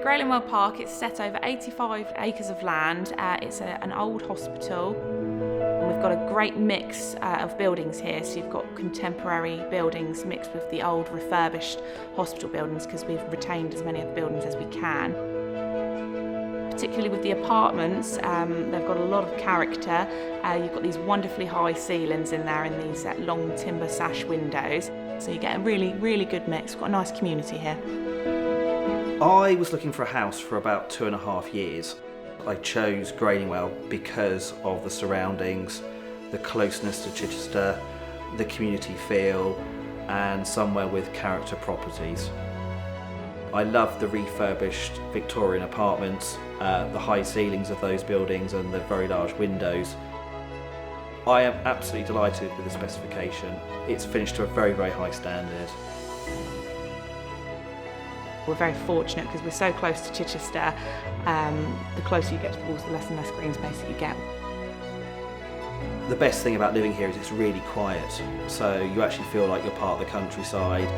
Graylingwell Park, it's set over 85 acres of land. It's an old hospital. And we've got a great mix of buildings here. So you've got contemporary buildings mixed with the old refurbished hospital buildings, because we've retained as many of the buildings as we can. Particularly with the apartments, they've got a lot of character. You've got these wonderfully high ceilings in there and these long timber sash windows. So you get a really, really good mix. We've got a nice community here. I was looking for a house for about 2.5 years. I chose Graylingwell because of the surroundings, the closeness to Chichester, the community feel, and somewhere with character properties. I love the refurbished Victorian apartments, the high ceilings of those buildings and the very large windows. I am absolutely delighted with the specification. It's finished to a very, very high standard. We're very fortunate because we're so close to Chichester. The closer you get to the walls, the less and less green space that you get. The best thing about living here is it's really quiet, so you actually feel like you're part of the countryside.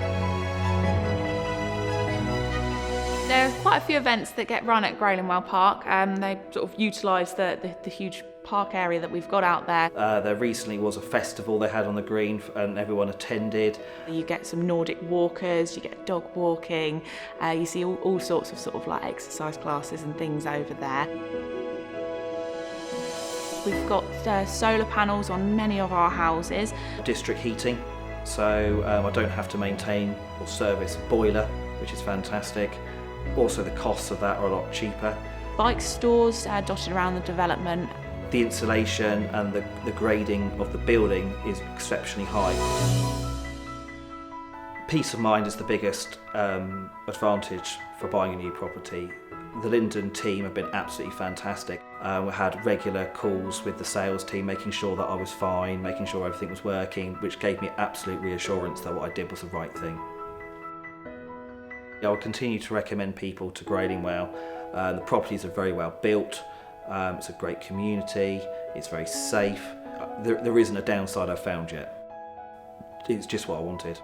There are quite a few events that get run at Graylingwell Park. They sort of utilise the huge park area that we've got out there. There recently was a festival they had on the green and everyone attended. You get some Nordic walkers, you get dog walking, you see all sorts of sort of like exercise classes and things over there. We've got solar panels on many of our houses. District heating, so I don't have to maintain or service a boiler, which is fantastic. Also the costs of that are a lot cheaper. Bike stores dotted around the development. The insulation and the grading of the building is exceptionally high. Peace of mind is the biggest advantage for buying a new property. The Linden team have been absolutely fantastic. We had regular calls with the sales team, making sure that I was fine, making sure everything was working, which gave me absolute reassurance that what I did was the right thing. I will continue to recommend people to Graylingwell. The properties are very well built, it's a great community, it's very safe. There isn't a downside I've found yet. It's just what I wanted.